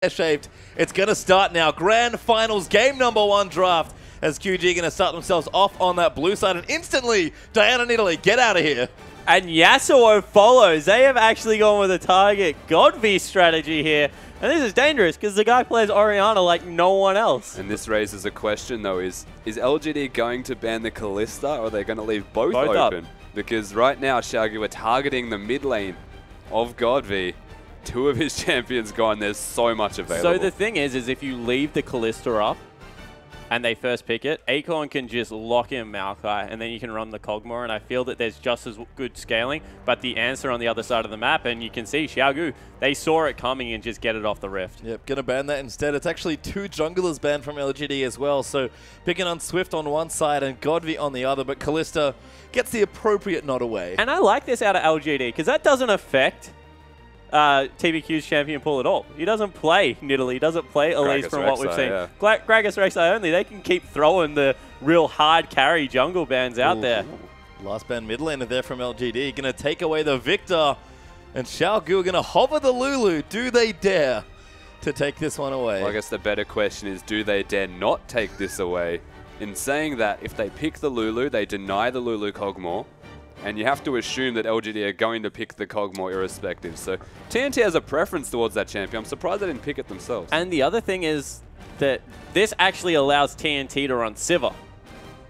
Shaped. It's going to start now. Grand Finals, game number 1 draft. As QG going to start themselves off on that blue side. And instantly, Diana and Italy, get out of here. And Yasuo follows. They have actually gone with a target GODV strategy here. And this is dangerous because the guy plays Orianna like no one else. And this raises a question though, is LGD going to ban the Kalista or are they going to leave both open? Because right now, Qiao Gu are targeting the mid lane of GODV. 2 of his champions gone, there's so much available. So the thing is if you leave the Kalista up and they first pick it, Acorn can just lock in Maokai and then you can run the Kog'Maw, and I feel that there's just as good scaling, but the answer on the other side of the map, and you can see Qiao Gu, they saw it coming and just get it off the rift. Yep, gonna ban that instead. It's actually 2 junglers banned from LGD as well, so picking on Swift on one side and GODV on the other, but Kalista gets the appropriate nod away. And I like this out of LGD, because that doesn't affect TBQ's champion pool at all. He doesn't play Nidalee, he doesn't play Elise from what we've seen. Yeah. Gragas, Rek'Sai only, they can keep throwing the real hard carry jungle bans out there. Last ban mid laner there from LGD, gonna take away the Victor, and Qiao Gu are gonna hover the Lulu. Do they dare to take this one away? Well, I guess the better question is, do they dare not take this away? In saying that, if they pick the Lulu, they deny the Lulu Kog'Maw. And you have to assume that LGD are going to pick the Kog'Maw irrespective. So TNT has a preference towards that champion. I'm surprised they didn't pick it themselves. And the other thing is that this actually allows TNT to run Sivir,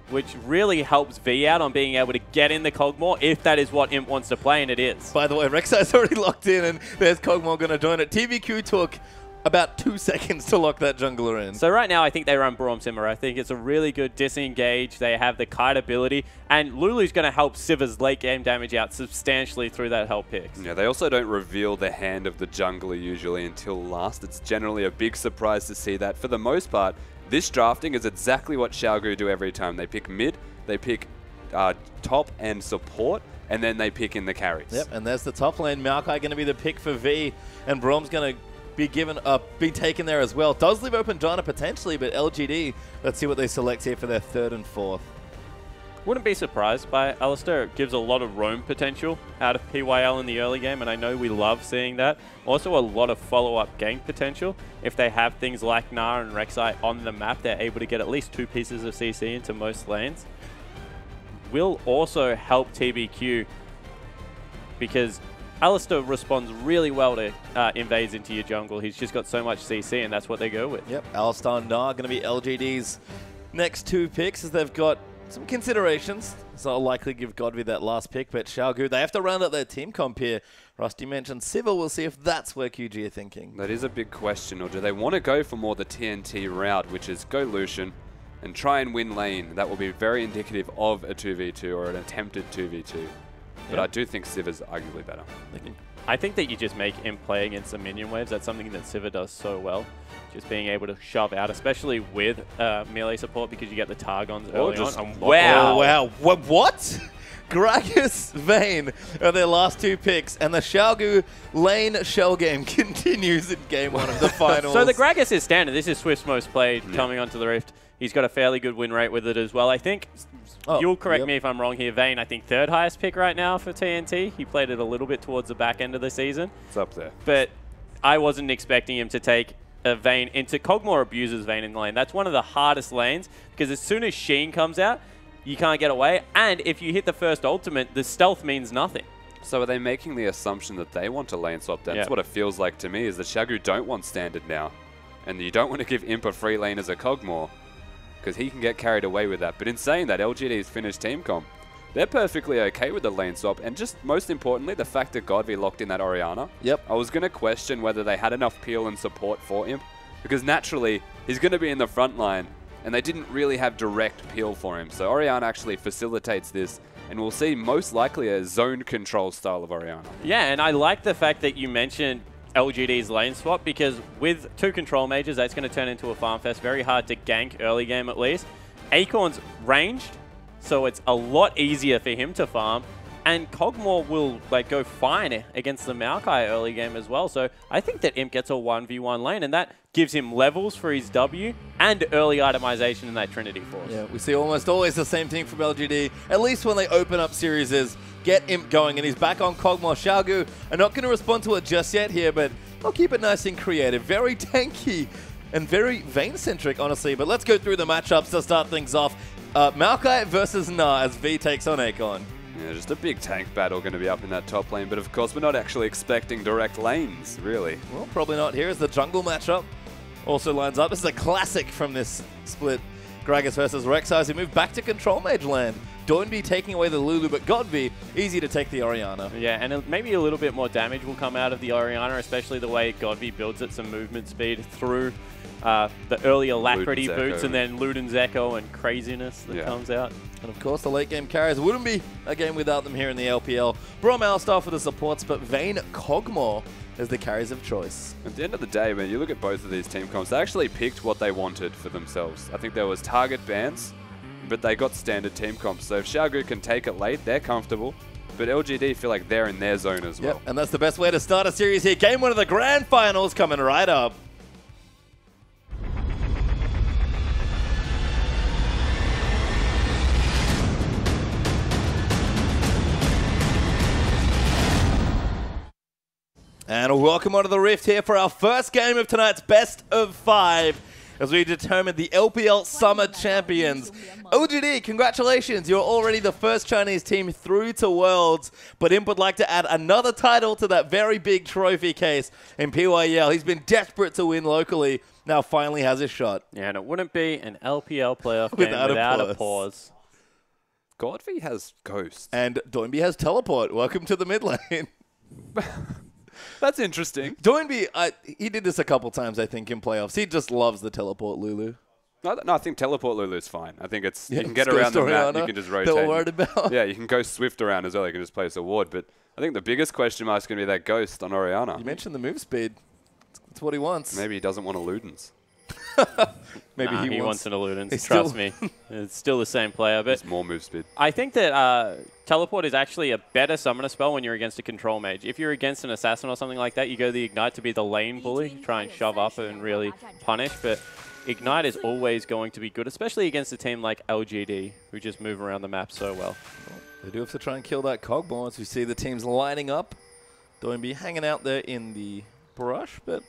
which really helps V out on being able to get in the Kog'Maw if that is what Imp wants to play, and it is. By the way, Rek'Sai's already locked in, and there's Kog'Maw going to join it. TVQ took about 2 seconds to lock that jungler in. So right now, I think they run Braum Simmer. I think it's a really good disengage. They have the kite ability, and Lulu's going to help Sivir's late game damage out substantially through that help picks. Yeah, they also don't reveal the hand of the jungler usually until last. It's generally a big surprise to see that. For the most part, this drafting is exactly what Qiao Gu do every time. They pick mid, they pick top and support, and then they pick in the carries. Yep, and there's the top lane. Maokai going to be the pick for V, and Braum's going to be taken there as well. Does leave open Donna potentially, but LGD, let's see what they select here for their 3rd and 4th. Wouldn't be surprised by Alistar. It gives a lot of roam potential out of PYL in the early game, and I know we love seeing that. Also a lot of follow-up gank potential. If they have things like Gnar and Rek'Sai on the map, they're able to get at least 2 pieces of CC into most lanes. Will also help TBQ because Alistar responds really well to invades into your jungle. He's just got so much CC, and that's what they go with. Yep, Alistar and Gnar going to be LGD's next 2 picks, as they've got some considerations. So I'll likely give GODV that last pick, but Qiao Gu, they have to round out their team comp here. Rusty mentioned Sivir. We'll see if that's where QG are thinking. That is a big question, or do they want to go for more the TNT route, which is go Lucian and try and win lane? That will be very indicative of a 2v2 or an attempted 2v2. But I do think Sivir's arguably better. I think that you just make him play against the minion waves. That's something that Sivir does so well. Just being able to shove out, especially with melee support, because you get the Targons early on. Wow. Oh, wow. What? Gragas, Vayne are their last 2 picks, and the Qiao Gu lane shell game continues in game 1 of the finals. So the Gragas is standard. This is Swift's most played coming onto the Rift. He's got a fairly good win rate with it as well. I think, you'll correct me if I'm wrong here, Vayne, I think 3rd highest pick right now for TNT. He played it a little bit towards the back end of the season. It's up there. But I wasn't expecting him to take a Vayne into Kog'Maw abuses Vayne in the lane. That's one of the hardest lanes, because as soon as Sheen comes out, you can't get away. And if you hit the first ultimate, the stealth means nothing. So are they making the assumption that they want to lane swap? That's what it feels like to me, is that Qiao Gu don't want standard now. And you don't want to give Imp a free lane as a Kog'Maw, because he can get carried away with that. But in saying that, LGD's finished team comp. They're perfectly okay with the lane swap, and just most importantly, the fact that GODV locked in that Orianna. Yep. I was going to question whether they had enough peel and support for him, because naturally, he's going to be in the front line, and they didn't really have direct peel for him. So Orianna actually facilitates this, and we'll see most likely a zone control style of Orianna. Yeah, and I like the fact that you mentioned LGD's lane swap, because with 2 control mages, that's going to turn into a farm fest. Very hard to gank early game at least. Acorn's ranged, so it's a lot easier for him to farm. And Kog'Maw will go fine against the Maokai early game as well. So I think that Imp gets a 1v1 lane, and that gives him levels for his W and early itemization in that Trinity Force. Yeah, we see almost always the same thing from LGD, at least when they open up series, is get Imp going, and he's back on Kog'Maw. Qiao Gu are not going to respond to it just yet here, but I'll keep it nice and creative. Very tanky and very Vayne-centric, honestly. But let's go through the matchups to start things off. Maokai versus Gnar as V takes on Acorn. Yeah, just a big tank battle going to be up in that top lane. But of course, we're not actually expecting direct lanes, really. Well, probably not. Here is the jungle matchup. Also lines up. This is a classic from this split. Gragas versus Rek'Sai as we move back to Control Mage land. Doinb taking away the Lulu, but GODV easy to take the Orianna. Yeah, and maybe a little bit more damage will come out of the Orianna, especially the way GODV builds it, some movement speed through the early Alacrity boots and then Luden's Echo and craziness that comes out. And of course, the late game carries wouldn't be a game without them here in the LPL. Braum Alistar for the supports, but Vayne Kog'Maw as the carries of choice. At the end of the day, when you look at both of these team comps, they actually picked what they wanted for themselves. I think there was target bans, but they got standard team comps. So if Qiao Gu can take it late, they're comfortable. But LGD feel like they're in their zone as well. Yep, and that's the best way to start a series here. Game 1 of the Grand Finals coming right up. And welcome onto the Rift here for our first game of tonight's best of 5 as we determine the LPL Summer Champions. LGD, congratulations, you're already the first Chinese team through to Worlds, but Imp would like to add another title to that very big trophy case in PYL. He's been desperate to win locally, now finally has his shot. Yeah, and it wouldn't be an LPL playoff game without a pause. GODV has Ghost. And Doinb has Teleport. Welcome to the mid lane. That's interesting. Doinb, he did this a couple times, I think, in playoffs. He just loves the Teleport Lulu. No, I think Teleport Lulu is fine. I think it's you can get around the map, you can just rotate. They're worried about. Yeah, you can go Swift around as well. You can just place a ward. But I think the biggest question mark is going to be that Ghost on Orianna. You mentioned the move speed. That's what he wants. Maybe he doesn't want a Ludens. Maybe he wants an Ludens. Trust me. It's still the same player. But it's more move speed. I think that Teleport is actually a better summoner spell when you're against a control mage. If you're against an assassin or something like that, you go the Ignite to be the lane bully, try and shove up and really punish. But Ignite is always going to be good, especially against a team like LGD, who just move around the map so well. They do have to try and kill that Kog'Maw as we see the teams lining up. Doinb hanging out there in the brush, but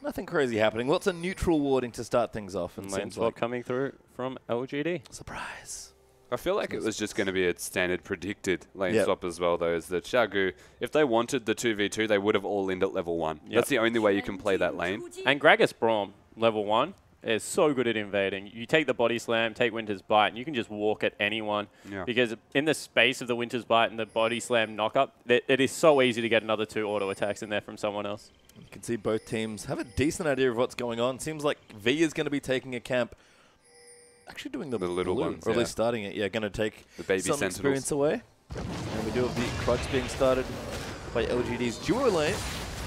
nothing crazy happening. Lots of neutral warding to start things off. And lane swap coming through from LGD. Surprise. I feel like it was just going to be a standard predicted lane swap as well, though, is that Qiao Gu, if they wanted the 2v2, they would have all in at level 1. That's the only way you can play that lane. And Gragas Braum, level 1, is so good at invading. You take the Body Slam, take Winter's Bite, and you can just walk at anyone. Because in the space of the Winter's Bite and the Body Slam knock-up, it is so easy to get another 2 auto attacks in there from someone else. You can see both teams have a decent idea of what's going on. Seems like V is going to be taking a camp, actually doing the little ones, or at least starting it. Yeah, going to take the baby some sentinels. Experience away. And we do have the Krugs being started by LGD's duo lane,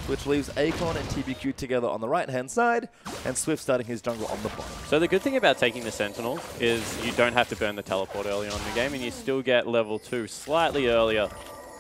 which leaves Acorn and TBQ together on the right-hand side, and Swift starting his jungle on the bottom. So the good thing about taking the Sentinel is you don't have to burn the teleport early on in the game, and you still get level 2 slightly earlier.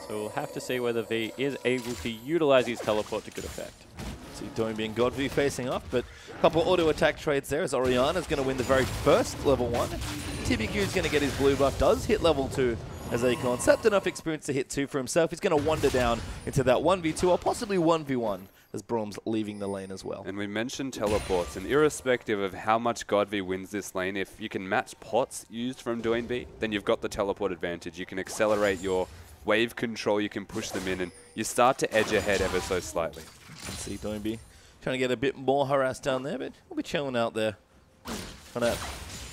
So we'll have to see whether V is able to utilize his teleport to good effect. See Doinb and GODV facing off, but a couple auto attack trades there as Orianna is going to win the very first level 1. TBQ is going to get his blue buff, does hit level 2 as Acorn sapped enough experience to hit 2 for himself. He's going to wander down into that 1v2 or possibly 1v1 as Braum's leaving the lane as well. And we mentioned teleports, and irrespective of how much GODV wins this lane, if you can match pots used from Doinb, then you've got the teleport advantage. You can accelerate your wave control, you can push them in, and you start to edge ahead ever so slightly. You can see Doinb trying to get a bit more harassed down there, but we'll be chilling out there. Trying to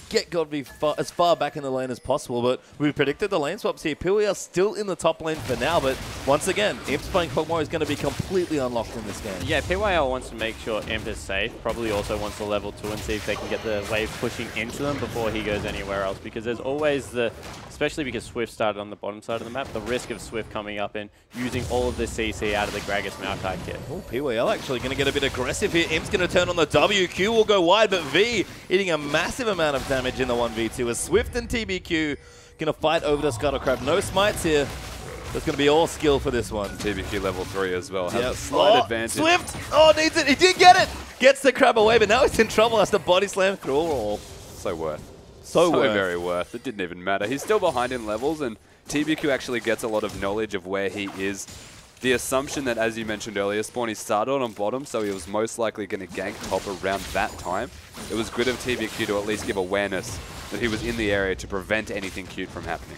get GODV as far back in the lane as possible, but we predicted the lane swaps here. PYL still in the top lane for now, but once again, Imp's playing Kog'Maw is going to be completely unlocked in this game. Yeah, PYL wants to make sure Imp is safe, probably also wants to level 2 and see if they can get the wave pushing into them before he goes anywhere else, because there's always the, especially because Swift started on the bottom side of the map, the risk of Swift coming up and using all of the CC out of the Gragas Maokai kit. Oh, PYL actually going to get a bit aggressive here. Imp's going to turn on the WQ, will go wide, but V eating a massive amount of damage in the 1v2 as Swift and TBQ going to fight over the Scuttle Crab. No smites here. There's going to be all skill for this one. TBQ level 3 as well. Has a slight advantage. Swift! Oh, needs it. He did get it! Gets the crab away, but now he's in trouble. Has to body slam through all. So worth. So very worth. It didn't even matter. He's still behind in levels, and TBQ actually gets a lot of knowledge of where he is the assumption that, as you mentioned earlier, Spawn, he started on bottom, so he was most likely going to gank top around that time. It was good of TBQ to at least give awareness that he was in the area to prevent anything cute from happening.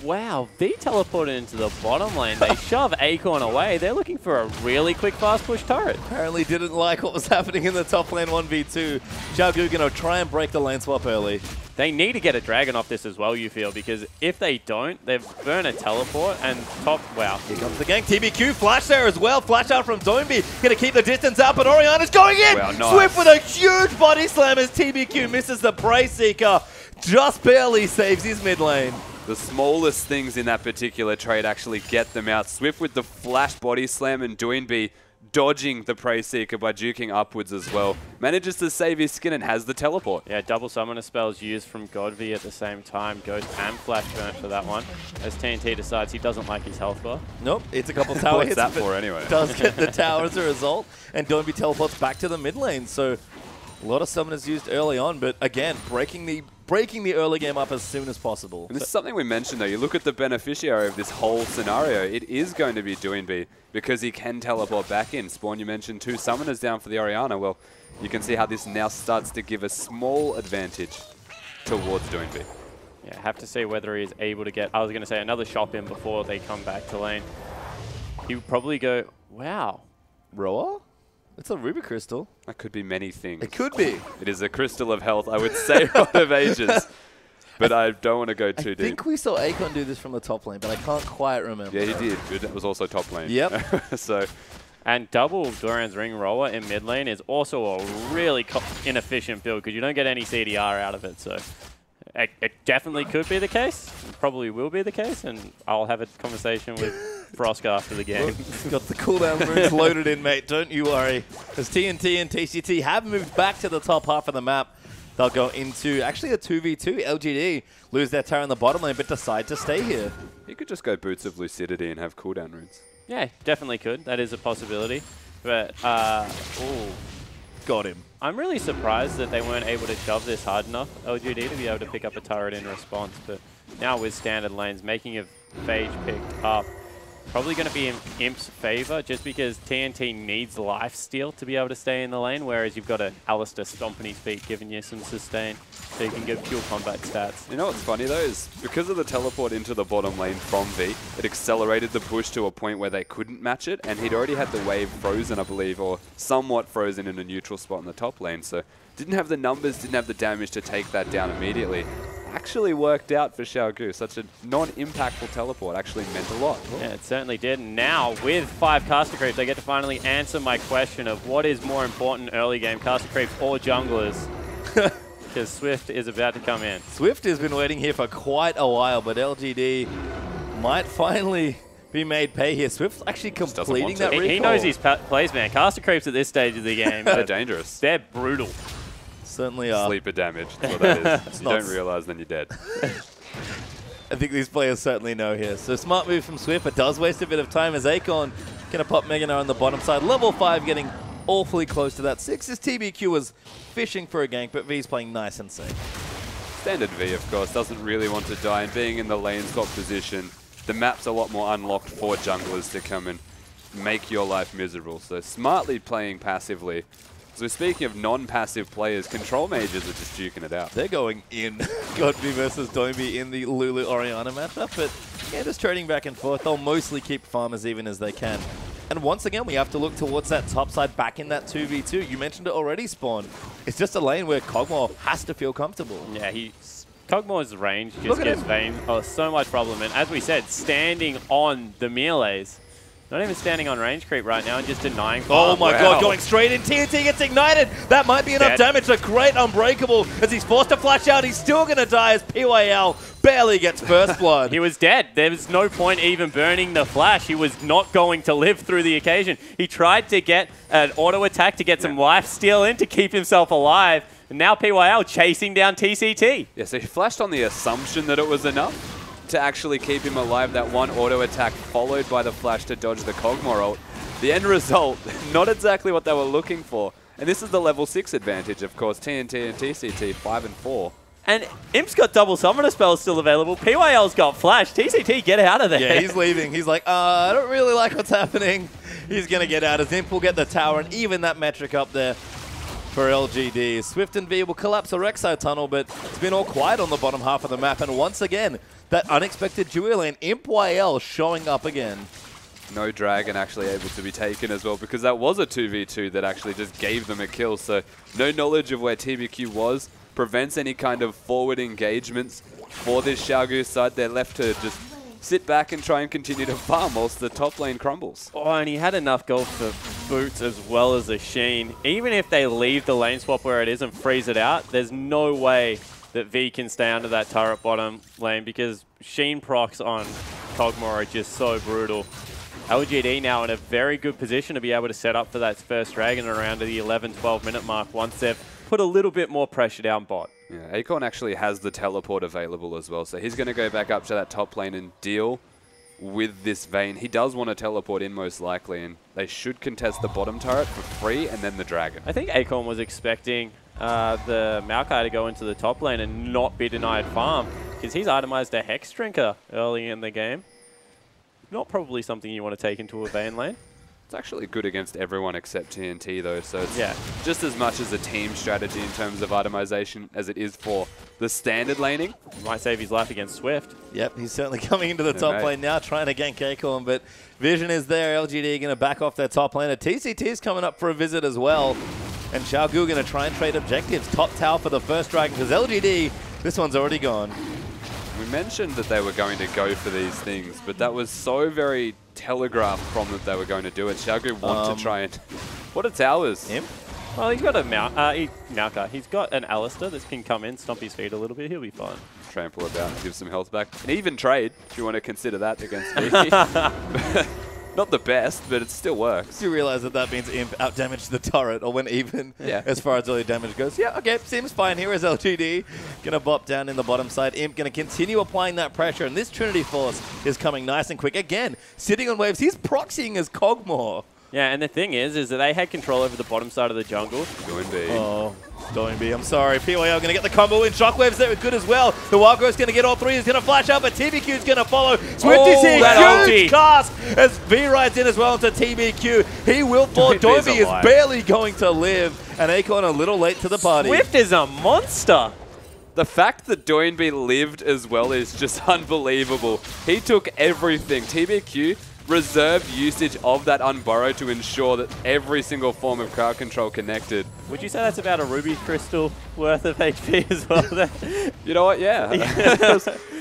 Wow, V teleported into the bottom lane. They shove Acorn away. They're looking for a really quick fast push turret. Apparently didn't like what was happening in the top lane 1v2. Qiao Gu going to try and break the lane swap early. They need to get a dragon off this as well, you feel, because if they don't, they've burned a teleport and top, wow. Here comes the gank. TBQ flash there as well. Flash out from Doinb. Going to keep the distance out, but Orianna's going in. Wow, nice. Swift with a huge body slam as TBQ misses the Prey Seeker. Just barely saves his mid lane. The smallest things in that particular trade actually get them out. Swift with the flash body slam and Doinb dodging the Prey Seeker by juking upwards as well. Manages to save his skin and has the teleport. Yeah, double summoner spells used from GODV at the same time. Ghost and flash burn for that one. As TNT decides he doesn't like his health bar. Nope, it's a couple tower hits. What's that for anyway? Does get the tower as a result. And Doinb teleports back to the mid lane. So a lot of summoners used early on, but again, breaking the early game up as soon as possible. And this is something we mentioned though. You look at the beneficiary of this whole scenario, it is going to be Doinb because he can teleport back in. Spawn, you mentioned 2 summoners down for the Orianna. Well, you can see how this now starts to give a small advantage towards Doinb. Yeah, have to see whether he is able to get, I was going to say, another shop in before they come back to lane. He would probably go, wow. Roa? It's a ruby crystal. That could be many things. It could be. It is a crystal of health, I would say, Rod of Ages. But I don't want to go too deep. I think we saw Acorn do this from the top lane, but I can't quite remember. Yeah, he did. That was also top lane. Yep. So, and double Doran's Ring Roller in mid lane is also a really inefficient build because you don't get any CDR out of it. So it definitely could be the case. Probably will be the case. And I'll have a conversation with Frosk after the game. Got the cooldown runes loaded in, mate. Don't you worry. As TNT and TCT have moved back to the top half of the map, they'll go into actually a 2v2. LGD lose their tower in the bottom lane, but decide to stay here. You could just go Boots of Lucidity and have cooldown runes. Yeah, definitely could. That is a possibility. But, ooh. Got him. I'm really surprised that they weren't able to shove this hard enough, LGD, to be able to pick up a turret in response. But now with standard lanes, making a Phage picked up, probably going to be in Imp's favor just because TNT needs lifesteal to be able to stay in the lane, whereas you've got an Alistar stomping his feet giving you some sustain so you can get pure combat stats. You know what's funny though is because of the teleport into the bottom lane from V, it accelerated the push to a point where they couldn't match it, and he'd already had the wave frozen, I believe, or somewhat frozen in a neutral spot in the top lane, so didn't have the numbers, didn't have the damage to take that down immediately. Actually worked out for Qiao Gu. Such a non-impactful teleport actually meant a lot. Yeah, it certainly did. And now, with 5 caster creeps, I get to finally answer my question of what is more important early game, caster creeps or junglers? Because Swift is about to come in. Swift has been waiting here for quite a while, but LGD might finally be made pay here. Swift's actually completing that recall. He knows his plays, man. Caster creeps at this stage of the game. They're dangerous. They're brutal. Certainly are. Sleeper damage, that's what that is. You don't realize, then you're dead. I think these players certainly know here. So smart move from Swift, but does waste a bit of time as Acorn going to pop Mega Gnar on the bottom side. Level 5 getting awfully close to that. 6 as TBQ was fishing for a gank, but V's playing nice and safe. Standard V, of course, doesn't really want to die, and being in the lane swap position, the map's a lot more unlocked for junglers to come and make your life miserable. So smartly playing passively. So speaking of non-passive players, control mages are just duking it out. They're going in. GODV versus Doinb in the Lulu Orianna matchup, but yeah, just trading back and forth. They'll mostly keep farmers even as they can. And once again, we have to look towards that top side back in that 2v2. You mentioned it already, Spawn. It's just a lane where Kog'Maw has to feel comfortable. Yeah, Kog'Maw's range just gives Vayne so much problem. And as we said, standing on the melees. Not even standing on range creep right now and just denying farm. Oh my god, going straight in. TNT gets ignited. That might be enough damage. A great Unbreakable as he's forced to flash out. He's still going to die as PYL barely gets first blood. He was dead. There was no point even burning the flash. He was not going to live through the occasion. He tried to get an auto attack to get some life steal in to keep himself alive. And now PYL chasing down TCT. Yeah, so he flashed on the assumption that it was enough to actually keep him alive. That one auto attack followed by the flash to dodge the Kog'Maw ult. The end result, not exactly what they were looking for. And this is the level 6 advantage, of course. TNT and TCT 5 and 4. And Imp's got double summoner spells still available. PYL's got flash. TCT, get out of there. Yeah, he's leaving. He's like, I don't really like what's happening. He's going to get out. As Imp will get the tower and even that metric up there for LGD. Swift and V will collapse the Rek'Sai tunnel, but it's been all quiet on the bottom half of the map. And once again, that unexpected duo lane, ImpYL showing up again. No dragon actually able to be taken as well, because that was a 2v2 that actually just gave them a kill. So no knowledge of where TBQ was. Prevents any kind of forward engagements for this Qiao Gu side. They're left to just sit back and try and continue to farm whilst the top lane crumbles. Oh, and he had enough gold for boots as well as the Sheen. Even if they leave the lane swap where it is and freeze it out, there's no way that V can stay under that turret bottom lane because Sheen procs on Kog'Maw are just so brutal. LGD now in a very good position to be able to set up for that first dragon around the 11-12 minute mark once they've put a little bit more pressure down bot. Yeah, Acorn actually has the teleport available as well, so he's going to go back up to that top lane and deal with this Vayne. He does want to teleport in most likely, and they should contest the bottom turret for free and then the dragon. I think Acorn was expecting the Maokai to go into the top lane and not be denied farm because he's itemized a Hex Drinker early in the game. Not probably something you want to take into a Vayne lane. It's actually good against everyone except TNT though, so it's yeah, just as much as a team strategy in terms of itemization as it is for the standard laning. Might save his life against Swift. Yep, he's certainly coming into the top lane now, trying to gank Acorn, but Vision is there. LGD going to back off their top laner. TCT is coming up for a visit as well, and Qiao Gu going to try and trade objectives. Top tower for the first dragon, because LGD, this one's already gone. We mentioned that they were going to go for these things, but that was so very telegraphed from that they were going to do it. Qiao Gu want to try and... What are towers? Him? Well, he's got a Maokai. He's got an Alistar that can come in, stomp his feet a little bit. He'll be fine. Trample about, give some health back. An even trade, if you want to consider that against me. Not the best, but it still works. Do you realize that that means Imp outdamaged the turret or went even yeah, as far as early damage goes? Yeah, okay, seems fine. Here is LGD. Going to bop down in the bottom side. Imp going to continue applying that pressure, and this Trinity Force is coming nice and quick. Again, sitting on waves. He's proxying as Kog'Maw. Yeah, and the thing is that they had control over the bottom side of the jungle. Doinb. Oh, Doinb, I'm sorry. PYL going to get the combo in. Shockwaves there good as well. The Wild Growth's going to get all three. He's going to flash out, but TBQ's going to follow. Swifty huge cast as V rides in as well into TBQ. He will fall. Doinb is barely going to live, and Acorn a little late to the party. Swift is a monster. The fact that Doinb lived as well is just unbelievable. He took everything. TBQ reserved usage of that unburrow to ensure that every single form of crowd control connected. Would you say that's about a ruby crystal worth of HP as well then? You know what, yeah.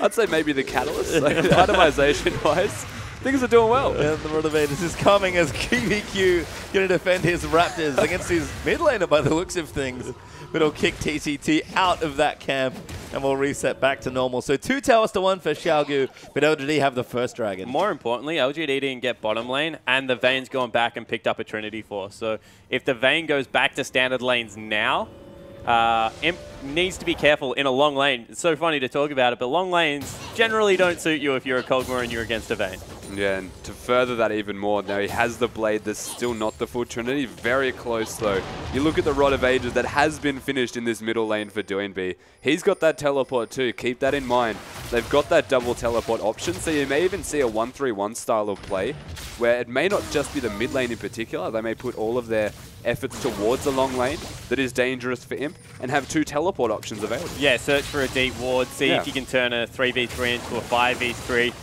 I'd say maybe the catalyst, like, itemization-wise. Things are doing well. And the Motivators is coming as TBQ going to defend his Raptors against his mid laner by the looks of things. But he'll kick TCT out of that camp and we'll reset back to normal. So 2 towers to 1 for Qiao Gu, but LGD have the first dragon. More importantly, LGD didn't get bottom lane, and the Vayne's gone back and picked up a Trinity Force. So if the Vayne goes back to standard lanes now, Imp needs to be careful in a long lane. It's so funny to talk about it, but long lanes generally don't suit you if you're a Kog'Maw and you're against a Vayne. Yeah, and to further that even more, now he has the blade that's still not the full Trinity. Very close though. You look at the Rod of Ages that has been finished in this middle lane for Doinb. He's got that teleport too. Keep that in mind. They've got that double teleport option, so you may even see a 1-3-1 style of play where it may not just be the mid lane in particular. They may put all of their efforts towards the long lane that is dangerous for Imp and have 2 teleport options available. Yeah, search for a deep ward, see if you can turn a 3v3 into a 5v3.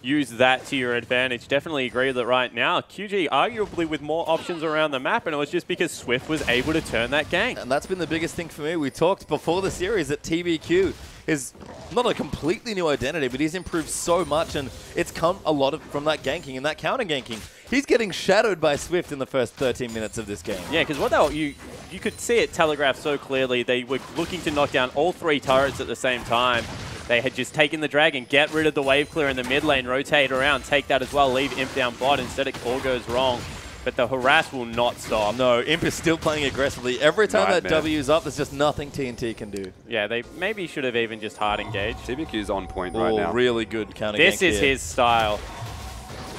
Use that to your advantage. Definitely agree with it right now. QG arguably with more options around the map, and it was just because Swift was able to turn that gank. And that's been the biggest thing for me. We talked before the series that TBQ is not a completely new identity, but he's improved so much, and it's come a lot from that ganking and that counter ganking. He's getting shadowed by Swift in the first 13 minutes of this game. Yeah, because what you could see it telegraphed so clearly. They were looking to knock down all 3 turrets at the same time. They had just taken the dragon, get rid of the wave clear in the mid lane, rotate around, take that as well, leave Imp down bot. Instead it all goes wrong. But the harass will not stop. No, Imp is still playing aggressively. Every time that W's up, there's just nothing TNT can do. Yeah, they maybe should have even just hard engaged. TBQ's on point right now. Really good counter This is his style.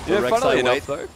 Yeah, funnily enough though,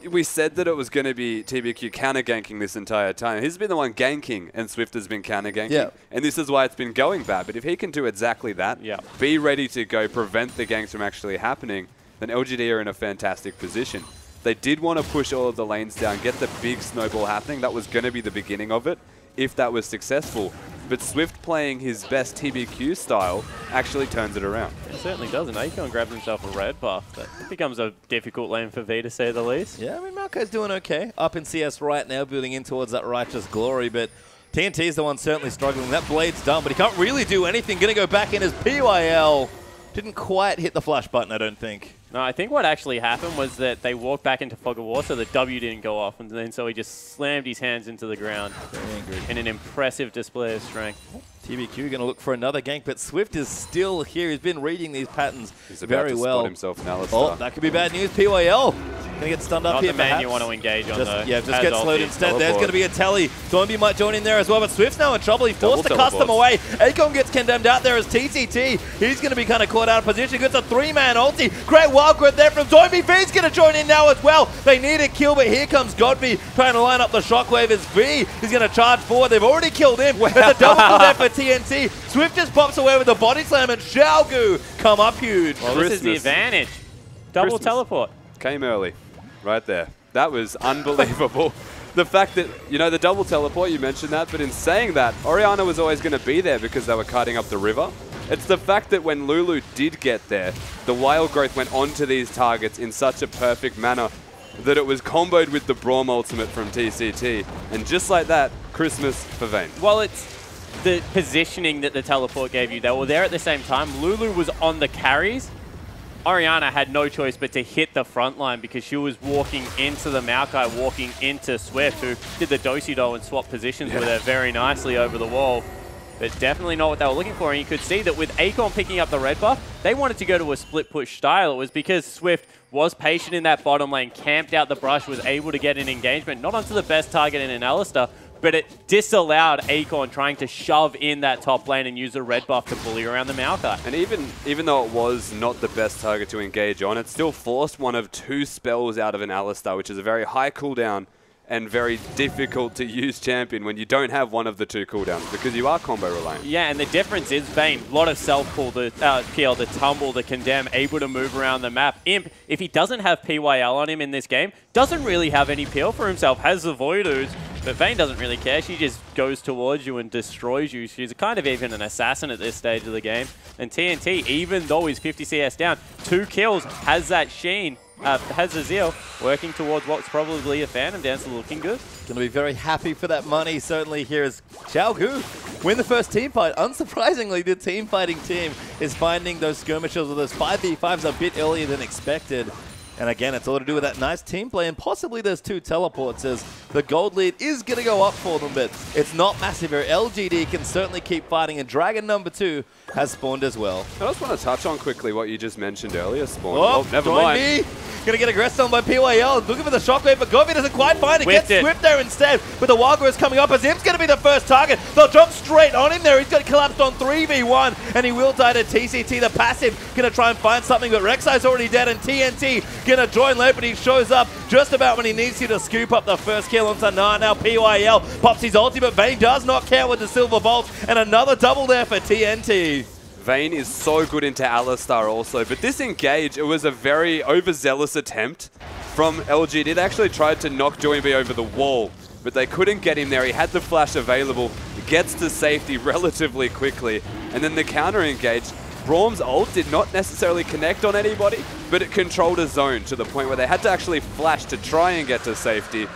we said that it was going to be TBQ counter-ganking this entire time. He's been the one ganking, and Swift has been counter-ganking. Yeah. And this is why it's been going bad. But if he can do exactly that, be ready to go, prevent the ganks from actually happening, then LGD are in a fantastic position. They did want to push all of the lanes down, get the big snowball happening. That was going to be the beginning of it, if that was successful. But Swift playing his best TBQ style actually turns it around. It certainly does, and Acorn grabs himself a red buff. That becomes a difficult lane for V, to say the least. Yeah, I mean, Maokai's doing okay. Up in CS right now, building in towards that righteous glory, but TNT is the one certainly struggling. That blade's done, but he can't really do anything. Going to go back in as PYL. Didn't quite hit the flash button, I don't think. No, I think what actually happened was that they walked back into Fog of War, so the W didn't go off, and then so he just slammed his hands into the ground in an impressive display of strength. TBQ going to look for another gank, but Swift is still here. He's been reading these patterns very well. He's about to spot himself in Alistar. Oh, that could be bad news. PYL going to get stunned up here, Not the man you want to engage on, though. Yeah, just get slowed instead. There's going to be a telly. Doinb might join in there as well, but Swift's now in trouble. He forced the custom away. Acorn gets condemned out there as TCT. He's going to be kind of caught out of position. Gets a 3-man ulti. Great wild growth there from Doinb. V's going to join in now as well. They need a kill, but here comes GODV trying to line up the shockwave as V is going to charge forward. They've already killed him. Wow. There's a double kill there for TNT. Swift just pops away with the body slam, and Qiao Gu come up huge. Well, this is the advantage. Double teleport. Came early. Right there. That was unbelievable. The fact that, you know, the double teleport, you mentioned that, but in saying that, Orianna was always going to be there because they were kiting up the river. It's the fact that when Lulu did get there, the wild growth went onto these targets in such a perfect manner that it was comboed with the Braum ultimate from TCT. And just like that, Christmas for Vayne. Well, it's the positioning that the teleport gave you. They were there at the same time. Lulu was on the carries. Orianna had no choice but to hit the front line because she was walking into the Maokai, walking into Swift, who did the do-si-do and swap positions with her very nicely over the wall. But definitely not what they were looking for. And you could see that with Acorn picking up the red buff, they wanted to go to a split push style. It was because Swift was patient in that bottom lane, camped out the brush, was able to get an engagement, not onto the best target in an Alistar, but it disallowed Acorn trying to shove in that top lane and use the red buff to bully around the Maokai. And even though it was not the best target to engage on, it still forced one of 2 spells out of an Alistar, which is a very high cooldown and very difficult to use champion when you don't have one of the 2 cooldowns because you are combo reliant. Yeah, and the difference is Vayne, a lot of self-pull, the PL, the tumble, the condemn, able to move around the map. Imp, if he doesn't have PYL on him in this game, doesn't really have any peel for himself, has the Void Ooze, but Vayne doesn't really care. She just goes towards you and destroys you. She's kind of even an assassin at this stage of the game. And TNT, even though he's 50 CS down, 2 kills, has that sheen. Has Azil working towards what's probably a Phantom Dancer, looking good. Going to be very happy for that money, certainly here as Qiao Gu win the first team fight. Unsurprisingly, the team fighting team is finding those skirmishes with those 5v5s a bit earlier than expected. And again, it's all to do with that nice team play, and possibly there's 2 teleports as the gold lead is going to go up for them, but it's not massive here. LGD can certainly keep fighting, and Dragon number 2 has spawned as well. I just want to touch on quickly what you just mentioned earlier, Spawn. Oh, never mind. Going to get aggressed on by PYL. Looking for the shockwave, but GODV doesn't quite find it. Gets Swift there instead. But the Wild is coming up as Imp's going to be the first target. They'll jump straight on him there. He's got collapsed on 3v1, and he will die to TCT. The passive going to try and find something, but Rek'Sai's already dead, and TNT going to join late, but he shows up just about when he needs to scoop up the first kill onto Gnar. Now PYL pops his ulti, but Vayne does not care with the Silver Bolt, and another double there for TNT. Vayne is so good into Alistar also, but this engage, it was a very overzealous attempt from LGD. They actually tried to knock Doinb over the wall, but they couldn't get him there. He had the flash available, gets to safety relatively quickly, and then the counter engage. Braum's ult did not necessarily connect on anybody, but it controlled a zone to the point where they had to actually flash to try and get to safety.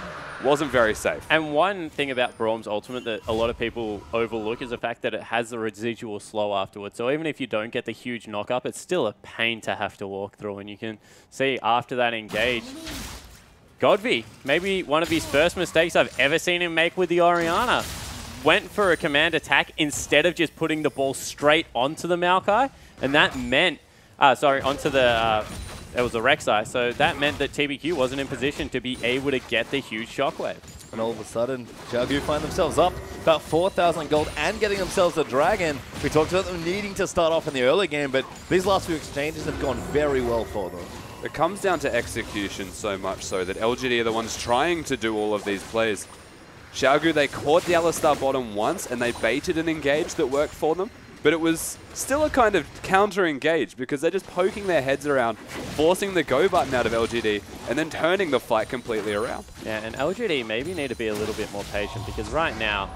Wasn't very safe. And one thing about Braum's ultimate that a lot of people overlook is the fact that it has the residual slow afterwards. So even if you don't get the huge knock-up, it's still a pain to have to walk through. And you can see after that engage, GODV, maybe one of his first mistakes I've ever seen him make with the Orianna, went for a command attack instead of just putting the ball straight onto the Maokai. And that meant, onto the... it was a Rek'Sai, so that meant that TBQ wasn't in position to be able to get the huge shockwave. And all of a sudden, Qiao Gu find themselves up about 4,000 gold and getting themselves a dragon. We talked about them needing to start off in the early game, but these last few exchanges have gone very well for them. It comes down to execution so much so that LGD are the ones trying to do all of these plays. Qiao Gu, they caught the Alistar bottom once and they baited an engage that worked for them, but it was still a kind of counter-engage because they're just poking their heads around, forcing the go button out of LGD and then turning the fight completely around. Yeah, and LGD maybe need to be a little bit more patient because right now,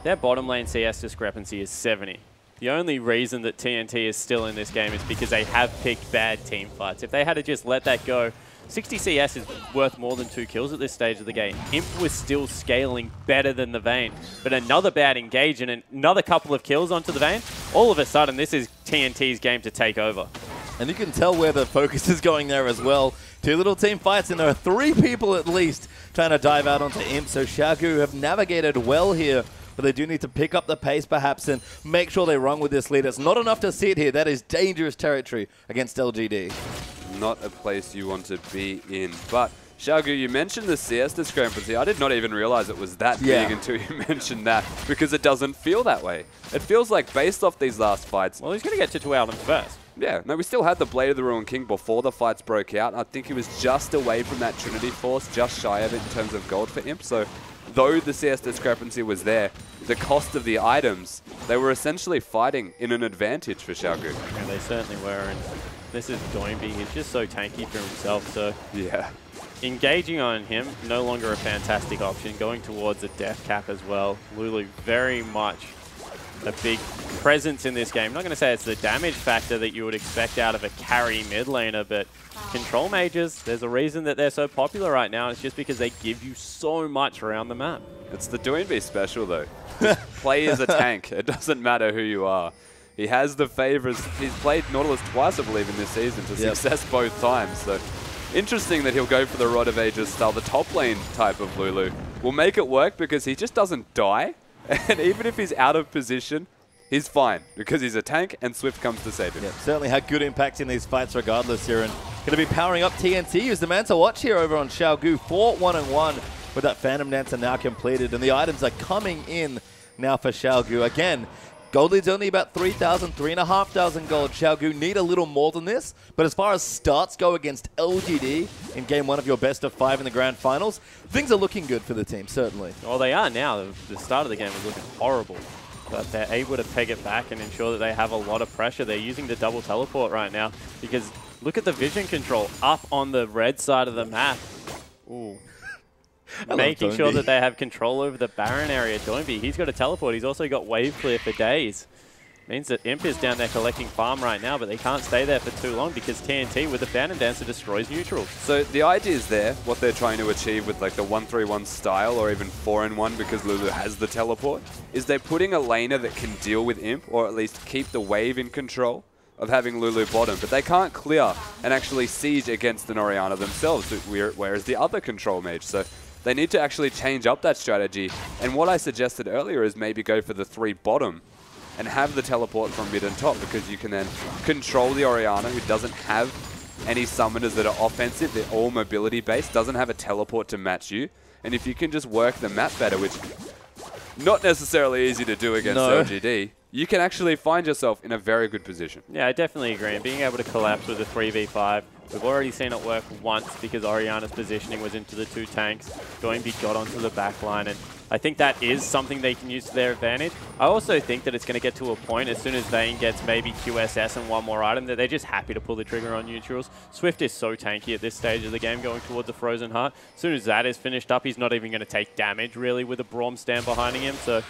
their bottom lane CS discrepancy is 70. The only reason that TNT is still in this game is because they have picked bad team fights. If they had to just let that go, 60 CS is worth more than 2 kills at this stage of the game. Imp was still scaling better than the Vayne, but another bad engage and another couple of kills onto the Vayne, all of a sudden this is TNT's game to take over. And you can tell where the focus is going there as well. 2 little team fights, and there are 3 people at least trying to dive out onto Imp, so Qiao Gu have navigated well here. But they do need to pick up the pace perhaps and make sure they run with this lead. It's not enough to sit here. That is dangerous territory against LGD. Not a place you want to be in. But Qiao Gu, you mentioned the CS discrepancy. I did not even realize it was that big until you mentioned that, because it doesn't feel that way. It feels like based off these last fights. Well, he's going to get to 2 items first. Yeah, no, we still had the Blade of the Ruined King before the fights broke out. I think he was just away from that Trinity Force, just shy of it in terms of gold for Imp. So though the CS discrepancy was there, the cost of the items, they were essentially fighting in an advantage for Qiao Gu. Yeah, they certainly were, and this is Doinb. He's just so tanky for himself, so yeah, engaging on him, no longer a fantastic option. Going towards a death cap as well. Lulu very much a big presence in this game. I'm not going to say it's the damage factor that you would expect out of a carry mid laner, but control mages, there's a reason that they're so popular right now. It's just because they give you so much around the map. It's the Doinb special though. Play as a tank. It doesn't matter who you are. He has the favors. He's played Nautilus twice, I believe, in this season to success both times. So interesting that he'll go for the Rod of Ages style, the top lane type of Lulu. Will make it work because he just doesn't die. And even if he's out of position, he's fine because he's a tank and Swift comes to save him. Yeah, certainly had good impact in these fights regardless here, and going to be powering up TNT, who's the man to watch here over on Qiao Gu. 4-1-1 with that Phantom Dancer now completed, and the items are coming in now for Qiao Gu. Again, gold lead's only about 3,000, 3,500 gold. Qiao Gu need a little more than this, but as far as starts go against LGD in game 1 of your best of 5 in the grand finals, things are looking good for the team, certainly. Well, they are now. The start of the game was looking horrible, but they're able to peg it back and ensure that they have a lot of pressure. They're using the double teleport right now because look at the vision control up on the red side of the map. Ooh. Making sure that they have control over the Baron area. Doinb, he's got a teleport. He's also got wave clear for days. Means that Imp is down there collecting farm right now, but they can't stay there for too long because TNT with the Phantom Dancer destroys neutrals. So the idea is there, what they're trying to achieve with like the 1-3-1 style or even 4-in-1 because Lulu has the teleport, is they're putting a laner that can deal with Imp or at least keep the wave in control of having Lulu bottom, but they can't clear and actually siege against an Orianna themselves, whereas the other control mage. So they need to actually change up that strategy. And what I suggested earlier is maybe go for the 3 bottom and have the teleport from mid and top because you can then control the Orianna who doesn't have any summoners that are offensive. They're all mobility based, doesn't have a teleport to match you. And if you can just work the map better, which not necessarily easy to do against LGD, you can actually find yourself in a very good position. Yeah, I definitely agree. And being able to collapse with a 3v5, we've already seen it work once because Orianna's positioning was into the 2 tanks. Doinb got onto the back line, and I think that is something they can use to their advantage. I also think that it's going to get to a point as soon as Vayne gets maybe QSS and 1 more item that they're just happy to pull the trigger on neutrals. Swift is so tanky at this stage of the game going towards the Frozen Heart. As soon as that is finished up, he's not even going to take damage really with a Braum stand behind him. So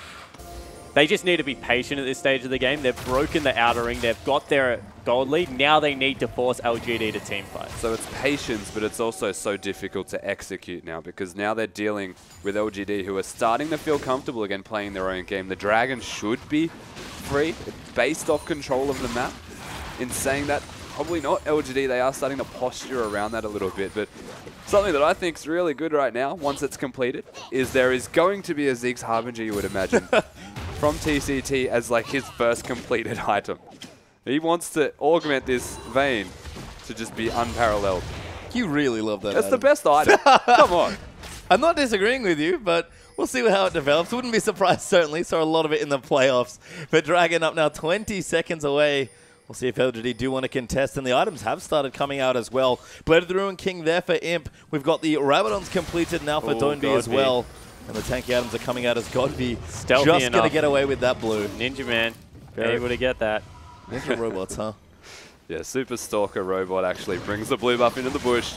they just need to be patient at this stage of the game. They've broken the outer ring. They've got their gold lead. Now they need to force LGD to team fight. So it's patience, but it's also so difficult to execute now because now they're dealing with LGD who are starting to feel comfortable again playing their own game. The Dragon should be free. It's based off control of the map. In saying that, probably not LGD. They are starting to posture around that a little bit, but something that I think is really good right now, once it's completed, is there is going to be a Zeke's Harbinger, you would imagine, from TCT as like his first completed item. He wants to augment this Vayne to just be unparalleled. You really love that. That's the best item. Come on. I'm not disagreeing with you, but we'll see how it develops. Wouldn't be surprised, certainly. Saw a lot of it in the playoffs. But Dragon up now 20 seconds away We'll see if LGD do want to contest, and the items have started coming out as well. Blade of the Ruin King there for Imp. We've got the Rabadon's completed now for Doinb as well. And the tanky items are coming out as GODV. Stealthy just going to get away with that blue. Ninja Man, able to get that. Ninja robots, huh? Yeah, Super Stalker Robot actually brings the blue buff into the bush.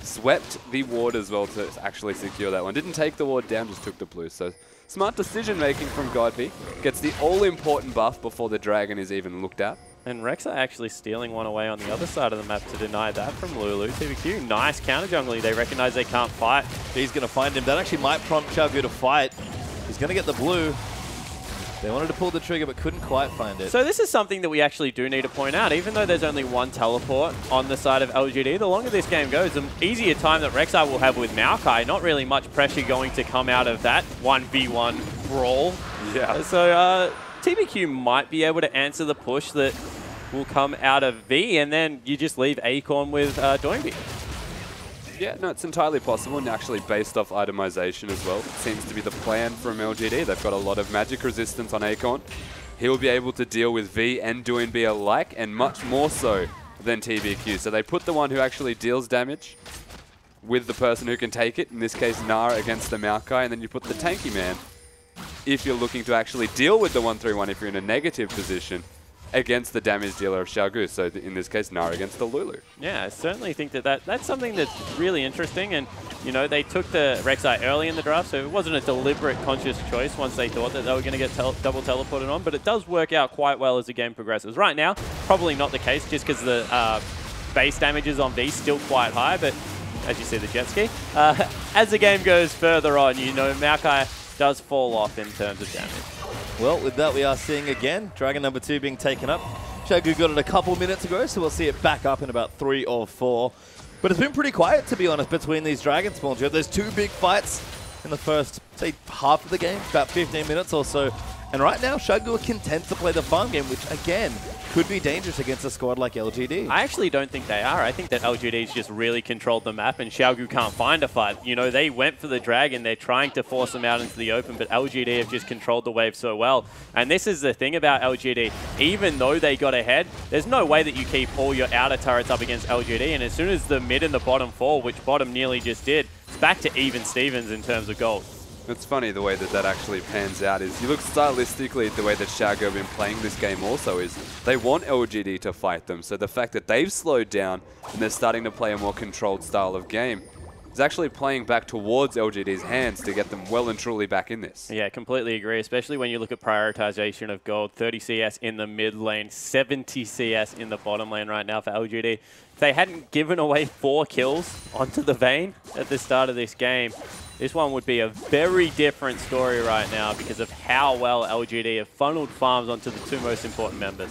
Swept the ward as well to actually secure that one. Didn't take the ward down, just took the blue. So smart decision making from GODV. Gets the all-important buff before the dragon is even looked at. And Rek'Sai actually stealing one away on the other side of the map to deny that from Lulu. TVQ, nice counter jungling. They recognize they can't fight. He's going to find him. That actually might prompt Qiao Gu to fight. He's going to get the blue. They wanted to pull the trigger but couldn't quite find it. So this is something that we actually do need to point out. Even though there's only one teleport on the side of LGD, the longer this game goes, the easier time that Rek'Sai will have with Maokai. Not really much pressure going to come out of that 1v1 brawl. Yeah. So TBQ might be able to answer the push that will come out of V, and then you just leave Acorn with Doinb. Yeah, no, it's entirely possible, and actually based off itemization as well. It seems to be the plan from LGD. They've got a lot of magic resistance on Acorn. He'll be able to deal with V and Doinb alike, and much more so than TBQ. So they put the one who actually deals damage with the person who can take it, in this case Gnar against the Maokai, and then you put the tanky man, if you're looking to actually deal with the 1-3-1 if you're in a negative position, against the damage dealer of Qiao Gu, so in this case, Gnar against the Lulu. Yeah, I certainly think that's something that's really interesting, and you know, they took the Rek'Sai early in the draft, so it wasn't a deliberate, conscious choice once they thought that they were going to get double teleported on, but it does work out quite well as the game progresses. Right now, probably not the case, just because the base damages on V still quite high, but as you see the jet ski, as the game goes further on, you know, Maokai does fall off in terms of damage. Well, with that, we are seeing again Dragon number 2 being taken up. Qiao Gu got it a couple minutes ago, so we'll see it back up in about 3 or 4. But it's been pretty quiet, to be honest, between these Dragon spawns. There's 2 big fights in the first, say, half of the game, about 15 minutes or so. And right now, Qiao Gu are content to play the farm game, which, again, could be dangerous against a squad like LGD. I actually don't think they are. I think that LGD's just really controlled the map, and Qiao Gu can't find a fight. You know, they went for the dragon. They're trying to force them out into the open, but LGD have just controlled the wave so well. And this is the thing about LGD. Even though they got ahead, there's no way that you keep all your outer turrets up against LGD. And as soon as the mid and the bottom fall, which bottom nearly just did, it's back to even Stevens in terms of gold. It's funny the way that that actually pans out is you look stylistically at the way that Qiao Gu have been playing this game also is they want LGD to fight them. So the fact that they've slowed down and they're starting to play a more controlled style of game is actually playing back towards LGD's hands to get them well and truly back in this. Yeah, completely agree, especially when you look at prioritization of gold. 30 CS in the mid lane, 70 CS in the bottom lane right now for LGD. If they hadn't given away 4 kills onto the Vayne at the start of this game, this one would be a very different story right now because of how well LGD have funneled farms onto the 2 most important members.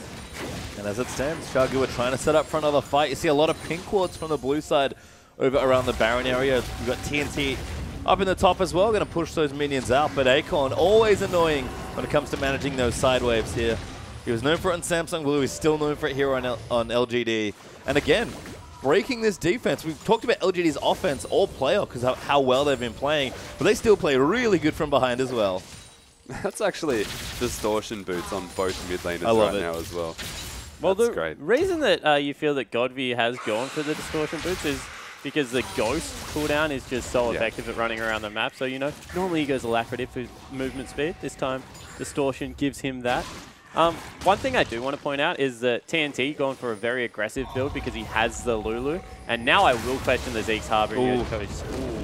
And as it stands, Qiao Gu are trying to set up for another fight. You see a lot of pink wards from the blue side over around the Baron area. We've got TNT up in the top as well, going to push those minions out. But Acorn, always annoying when it comes to managing those side waves here. He was known for it on Samsung Blue. He's still known for it here on LGD. And again, breaking this defense. We've talked about LGD's offense all player because of how well they've been playing, but they still play really good from behind as well. That's actually distortion boots on both mid laners right now as well. Well, that's the great. reason that you feel that GODV has gone for the distortion boots is because the Ghost cooldown is just so effective at running around the map. So, you know, normally he goes Alacrity for movement speed. This time, distortion gives him that. One thing I do want to point out is that TNT going for a very aggressive build because he has the Lulu. And now I will question the Zeke's Harboring coach.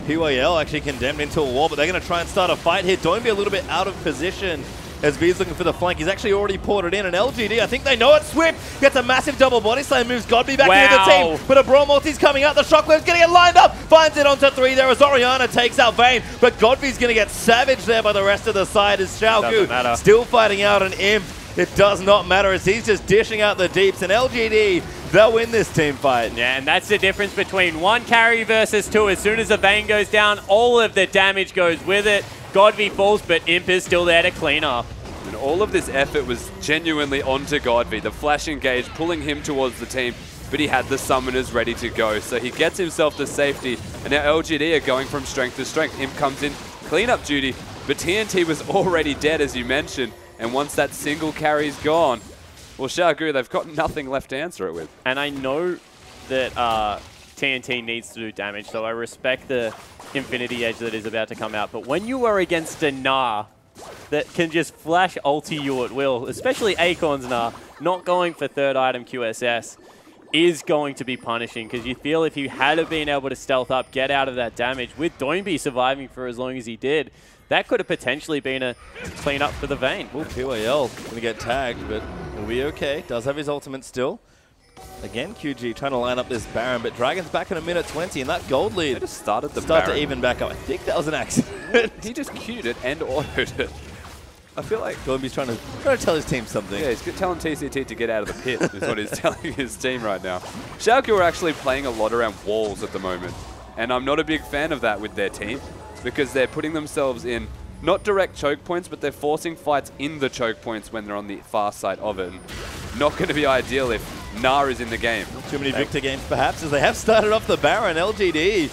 PYL actually condemned into a wall, but they're going to try and start a fight here. Doinb a little bit out of position as V's looking for the flank. He's actually already ported in, and LGD, I think they know it. Swift gets a massive double body slam, moves GODV back into the team. But a Braum ulti's coming out, the Shockwave's going to get lined up, finds it onto 3 there as Orianna takes out Vayne, but GODV's going to get savaged there by the rest of the side as Qiao Gu still fighting out an Imp. It does not matter as he's just dishing out the deeps, and LGD, they'll win this team fight. Yeah, and that's the difference between 1 carry versus 2. As soon as the Vayne goes down, all of the damage goes with it. GODV falls, but Imp is still there to clean up. And all of this effort was genuinely onto GODV. The flash engage, pulling him towards the team, but he had the summoners ready to go. So he gets himself to safety, and now LGD are going from strength to strength. Imp comes in, cleanup duty, but TNT was already dead, as you mentioned. And once that single carry's gone, Well, Qiao Gu, they've got nothing left to answer it with. And I know that TNT needs to do damage, so I respect the Infinity Edge that is about to come out. But when you are against a Gnar that can just flash ulti you at will, especially Acorn's Gnar, not going for third item QSS is going to be punishing, because you feel if you had been able to stealth up, get out of that damage, with Doinb surviving for as long as he did, that could have potentially been a clean up for the Vayne. Well, PYL going to get tagged, but he'll be okay. Does have his ultimate still. Again, QG trying to line up this Baron, but Dragon's back in a minute 20, and that gold lead They just started the start Baron. to even back up. I think that was an accident. He just queued it and autoed it. I feel like Doinb's trying to tell his team something. yeah, he's telling TCT to get out of the pit is what he's telling his team right now. Qiao Gu are actually playing a lot around walls at the moment, and I'm not a big fan of that with their team, because they're putting themselves in not direct choke points, but they're forcing fights in the choke points when they're on the far side of it. And not going to be ideal if Gnar is in the game. Too many Victor games, perhaps, as they have started off the Baron. LGD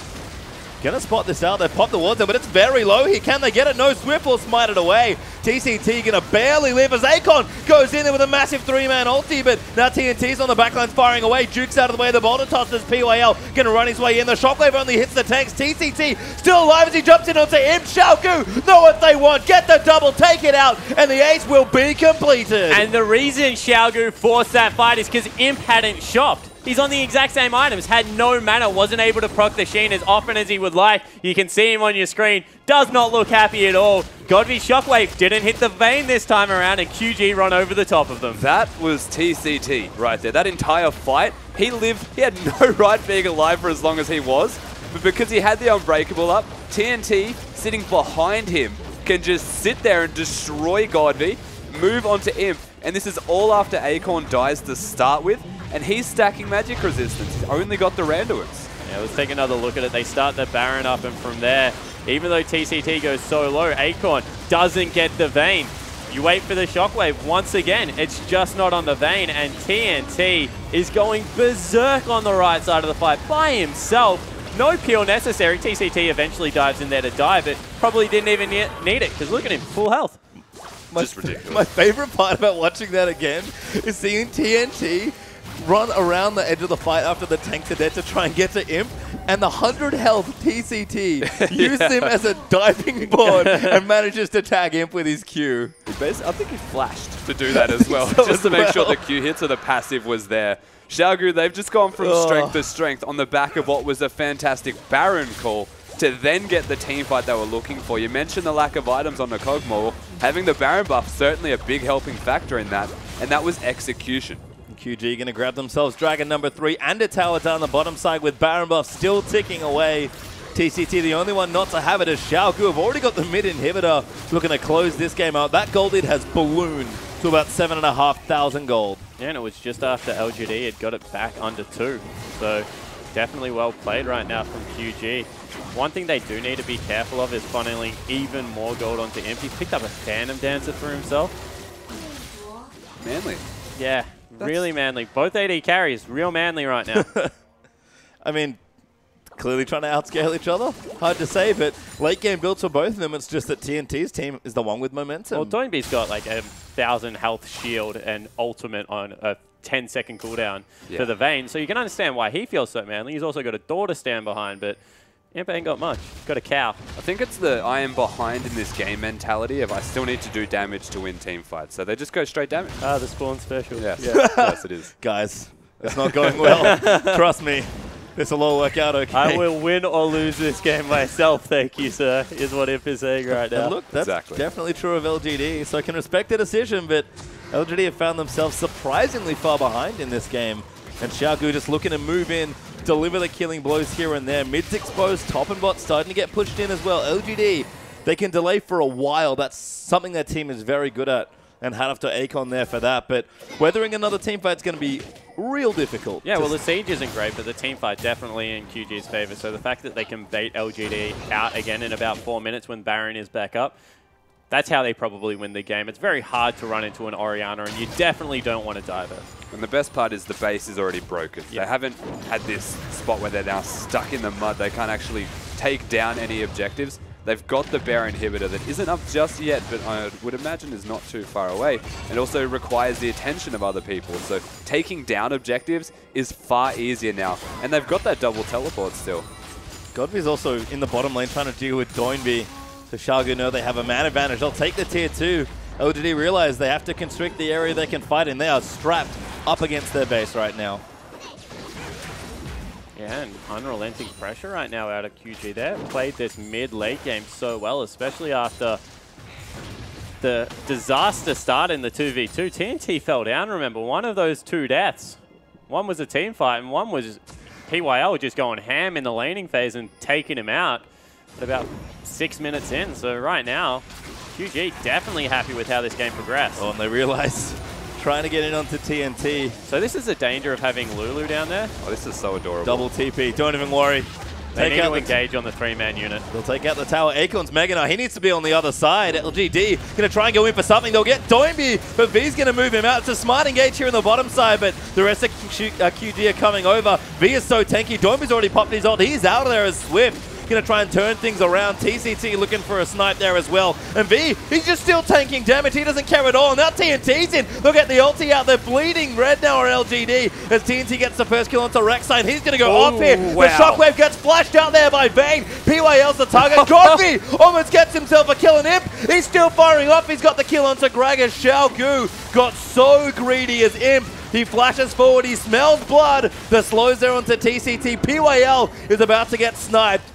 gonna spot this out. They pop the water, but it's very low here. Can they get it? No, Swift will smite it away. TCT gonna barely live as Acorn goes in there with a massive 3-man ulti, but now TNT's on the backlines firing away. Duke's out of the way of the boulder toss as PYL gonna run his way in. The shockwave only hits the tanks. TCT still alive as he jumps in onto him. Qiao Gu know what they want. Get the double, take it out, and the ace will be completed. And the reason Qiao Gu forced that fight is because Imp hadn't shopped. He's on the exact same items, had no mana, wasn't able to proc the Sheen as often as he would like. You can see him on your screen. Does not look happy at all. GODV Shockwave didn't hit the Vayne this time around, and QG run over the top of them. That was TCT right there. That entire fight, he had no right being alive for as long as he was, but because he had the Unbreakable up, TNT sitting behind him can just sit there and destroy GODV, move onto Imp, and this is all after Acorn dies to start with, and he's stacking magic resistance. He's only got the Randuins. Yeah, let's take another look at it. They start the Baron up, and from there, even though TCT goes so low, Acorn doesn't get the Vayne. You wait for the Shockwave once again. It's just not on the Vayne, and TNT is going berserk on the right side of the fight by himself. No peel necessary. TCT eventually dives in there to die, but probably didn't even need it, because look at him, full health. Just ridiculous. My favorite part about watching that again is seeing TNT run around the edge of the fight after the tanks are dead to try and get to Imp, and the 100 health TCT used him as a diving board and manages to tag Imp with his Q. I think he flashed to do that as well, just to make sure the Q hit so the passive was there. Qiao Gu, they've just gone from strength to strength on the back of what was a fantastic Baron call to then get the team fight they were looking for. You mentioned the lack of items on the Kog'Maw. Having the Baron buff, certainly a big helping factor in that, and that was execution. QG going to grab themselves Dragon number 3 and a tower down the bottom side with Baron buff still ticking away. TCT, the only one not to have it, is Qiao Gu. Have already got the mid inhibitor looking to close this game out. That gold lead has ballooned to about 7,500 gold. Yeah, and it was just after LGD had got it back under 2. So definitely well played right now from QG. One thing they do need to be careful of is funneling even more gold onto Imp. He's picked up a Phantom Dancer for himself. Manly. Yeah, really manly. Both AD carries, real manly right now. I mean, clearly trying to outscale each other. Hard to say, but late game builds for both of them. It's just that TNT's team is the one with momentum. Well, Doinb's got like a 1,000 health shield and ultimate on a 10-second cooldown for the Vayne, so you can understand why he feels so manly. He's also got a door to stand behind, but Imp ain't got much. Got a cow. I think it's the I am behind in this game mentality of I still need to do damage to win team fights. So they just go straight damage. Ah, the spawn special. Yes, yes it is. Guys, it's not going well. Trust me. This will all work out okay. I will win or lose this game myself, thank you, sir, is what Imp is saying right now. And look, that's definitely true of LGD, so I can respect the decision, but LGD have found themselves surprisingly far behind in this game. And Qiao Gu just looking to move in, deliver the killing blows here and there. Mid's exposed, top and bot starting to get pushed in as well. LGD, they can delay for a while. That's something their team is very good at. And hat off to Acorn there for that. But weathering another team fight is going to be real difficult. Yeah, well, the siege isn't great, but the team fight definitely in QG's favor. So the fact that they can bait LGD out again in about 4 minutes when Baron is back up, that's how they probably win the game. It's very hard to run into an Orianna, and you definitely don't want to dive it. And the best part is the base is already broken. They haven't had this spot where they're now stuck in the mud. They can't actually take down any objectives. They've got the Bear inhibitor that isn't up just yet, but I would imagine is not too far away. And also requires the attention of other people. So taking down objectives is far easier now. And they've got that double teleport still. GODV is also in the bottom lane trying to deal with Doinb. So Qiao Gu know they have a man advantage. They'll take the tier 2. LGD realize they have to constrict the area they can fight in. They are strapped up against their base right now. Yeah, and unrelenting pressure right now out of QG. They've played this mid-late game so well, especially after the disaster start in the 2v2. TNT fell down, remember, one of those 2 deaths. One was a team fight, and one was PYL just going ham in the laning phase and taking him out at about 6 minutes in. So right now, QG definitely happy with how this game progressed. Oh, and they realize trying to get in onto TNT. So this is the danger of having Lulu down there. Oh, this is so adorable. Double TP, don't even worry. They need to engage on the 3-man unit. They'll take out the tower. Acorn's Mega Gnar. He needs to be on the other side. LGD going to try and go in for something. They'll get Doinb, but V's going to move him out. It's a smart engage here on the bottom side, but the rest of QG are coming over. V is so tanky. Doinb's already popped his ult. He's out of there as Swift. Going to try and turn things around. TCT looking for a snipe there as well. And V, he's just still tanking damage. He doesn't care at all. Now TNT's in. Look at the ulti out. They're bleeding red now or LGD as TNT gets the first kill onto Rek'Sai. And he's going to go off here. Wow. The shockwave gets flashed out there by Vayne. PYL's the target. GODV almost gets himself a kill. And Imp, he's still firing off. He's got the kill onto Gragas. Qiao Gu got so greedy as Imp. He flashes forward. He smells blood. The slows there onto TCT. PYL is about to get sniped.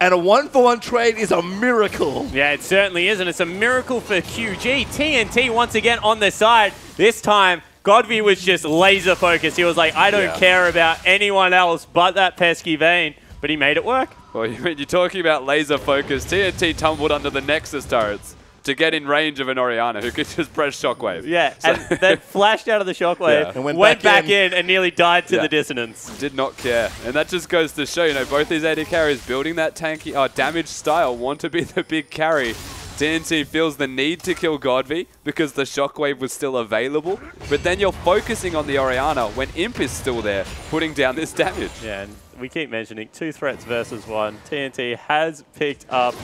And a 1-for-1 trade is a miracle. Yeah, it certainly is, and it's a miracle for QG. TNT once again on the side. This time, GODV was just laser focused. He was like, I don't care about anyone else but that pesky Vayne. But he made it work. Well, you're talking about laser focus. TNT tumbled under the Nexus turrets to get in range of an Orianna who could just press shockwave. Yeah, so and then flashed out of the shockwave, and went back in and nearly died to the dissonance. Did not care. And that just goes to show, you know, both these AD carries building that tanky, damage style, want to be the big carry. TNT feels the need to kill GODV because the shockwave was still available, but then you're focusing on the Orianna when Imp is still there, putting down this damage. Yeah, and we keep mentioning 2 threats versus 1. TNT has picked up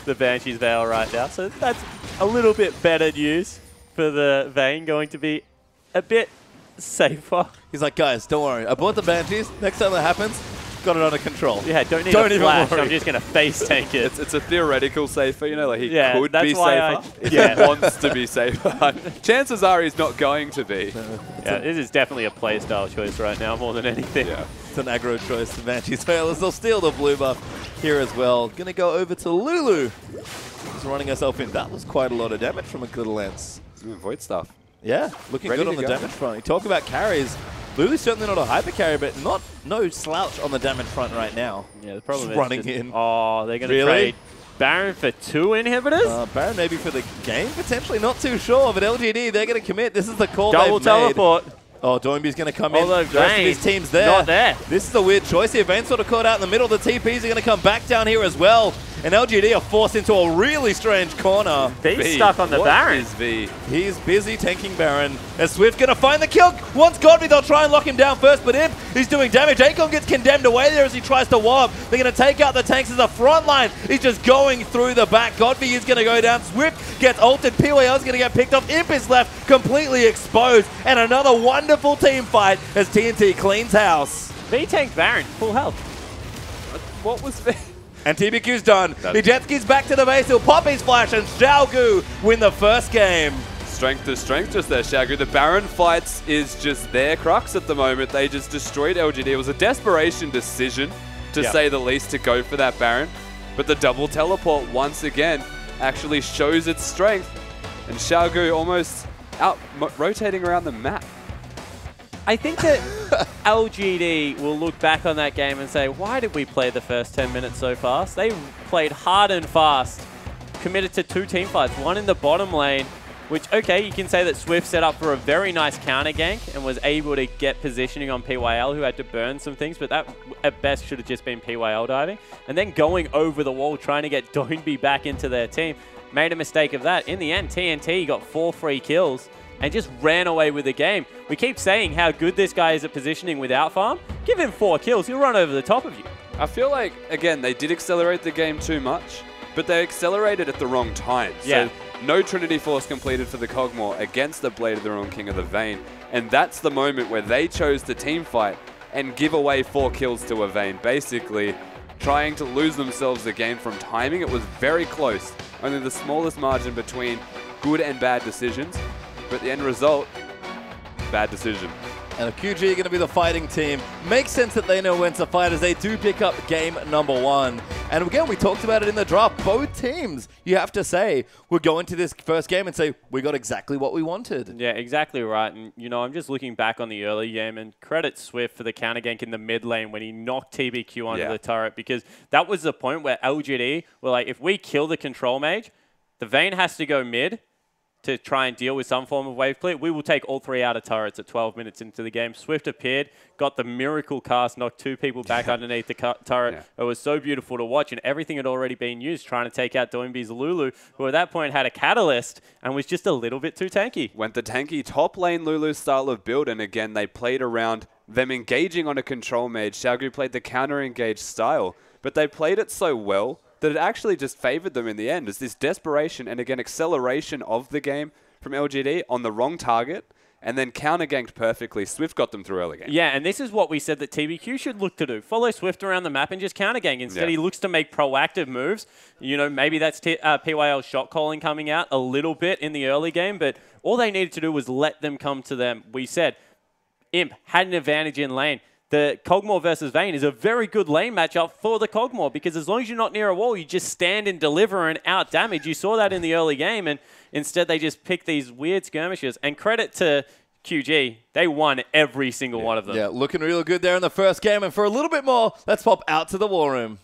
the Banshee's Veil right now, so that's a little bit better news for the Vayne, going to be a bit safer. He's like, guys, don't worry. I bought the Banshees. Next time that happens, got it under control. Yeah, don't need a flash. I'm just going to face tank it. It's a theoretical safer, you know, like he could be safer. He wants to be safer. Chances are he's not going to be. Yeah, this is definitely a playstyle choice right now more than anything. Yeah. It's an aggro choice. The Banshees failers. They'll steal the blue buff here as well. Going to go over to Lulu. He's running herself in. That was quite a lot of damage from a good lens. Void stuff. Yeah, looking good on the damage front. You talk about carries. Lulu's certainly not a hyper carry, but no slouch on the damage front right now. Yeah, the problem is running in. Oh, they're going to trade Baron for 2 inhibitors? Baron maybe for the game, potentially. Not too sure, but LGD, they're going to commit. This is the call Double teleport. Oh, Doinb's going to come in. Although the rest of his team's there. Not there. This is a weird choice here. Vayne sort of caught out in the middle. The TPs are going to come back down here as well. And LGD are forced into a really strange corner. V's stuck on the Baron. What is V? He's busy tanking Baron. And Swift going to find the kill. Once GODV, they'll try and lock him down first, but Imp, he's doing damage. Acorn gets condemned away there as he tries to warp. They're going to take out the tanks as a front line. He's just going through the back. GODV is going to go down. Swift gets ulted. PYL is going to get picked up. Imp is left completely exposed. And another wonderful team fight as TNT cleans house. V tanked Baron, full health. What was V? And TBQ's done. He jet skis back to the base. He'll pop his flash, and Qiao Gu win the first game. Strength to strength just there, Qiao Gu. The Baron fights is just their crux at the moment. They just destroyed LGD. It was a desperation decision, to say the least, to go for that Baron. But the double teleport, once again, actually shows its strength. And Qiao Gu almost out rotating around the map. I think that LGD will look back on that game and say, why did we play the first 10 minutes so fast? They played hard and fast, committed to 2 team fights, one in the bottom lane, which, okay, you can say that Swift set up for a very nice counter gank and was able to get positioning on PYL, who had to burn some things, but that at best should have just been PYL diving. And then going over the wall, trying to get Doinb back into their team. Made a mistake of that. In the end, TNT got 4 free kills and just ran away with the game. We keep saying how good this guy is at positioning without farm. Give him 4 kills, he'll run over the top of you. I feel like, again, they did accelerate the game too much. but they accelerated at the wrong time. Yeah. So no Trinity Force completed for the Kog'Maw against the Blade of the Ruined King of the Vayne. And that's the moment where they chose to team fight and give away 4 kills to a Vayne, basically trying to lose themselves the game from timing. It was very close, only the smallest margin between good and bad decisions, but the end result, bad decision. And if QG are going to be the fighting team, makes sense that they know when to fight as they do pick up game number 1. And again, we talked about it in the draft. Both teams, you have to say, will go into this first game and say, we got exactly what we wanted. Yeah, exactly right. And, you know, I'm just looking back on the early game and credit Swift for the counter gank in the mid lane when he knocked TBQ onto the turret, because that was the point where LGD were like, if we kill the control mage, the Vayne has to go mid to try and deal with some form of wave clear. We will take all 3 out of turrets at 12 minutes into the game. Swift appeared, got the miracle cast, knocked 2 people back underneath the turret. Yeah. It was so beautiful to watch, and everything had already been used trying to take out Doinb's Lulu, who at that point had a catalyst and was just a little bit too tanky. Went the tanky top lane Lulu style of build, and again, they played around them engaging on a control mage. Qiao Gu played the counter-engage style, but they played it so well that it actually just favored them in the end. It's this desperation and, again, acceleration of the game from LGD on the wrong target, and then counter-ganked perfectly. Swift got them through early game. Yeah, and this is what we said that TBQ should look to do. Follow Swift around the map and just counter-gank. Instead, he looks to make proactive moves. You know, maybe that's PYL shot calling coming out a little bit in the early game, but all they needed to do was let them come to them. We said Imp had an advantage in lane. The Kog'Maw versus Vayne is a very good lane matchup for the Kog'Maw, because as long as you're not near a wall, you just stand and deliver and out damage. You saw that in the early game, and instead they just picked these weird skirmishes. And credit to QG, they won every single one of them. Yeah, looking real good there in the first game. And for a little bit more, let's pop out to the war room.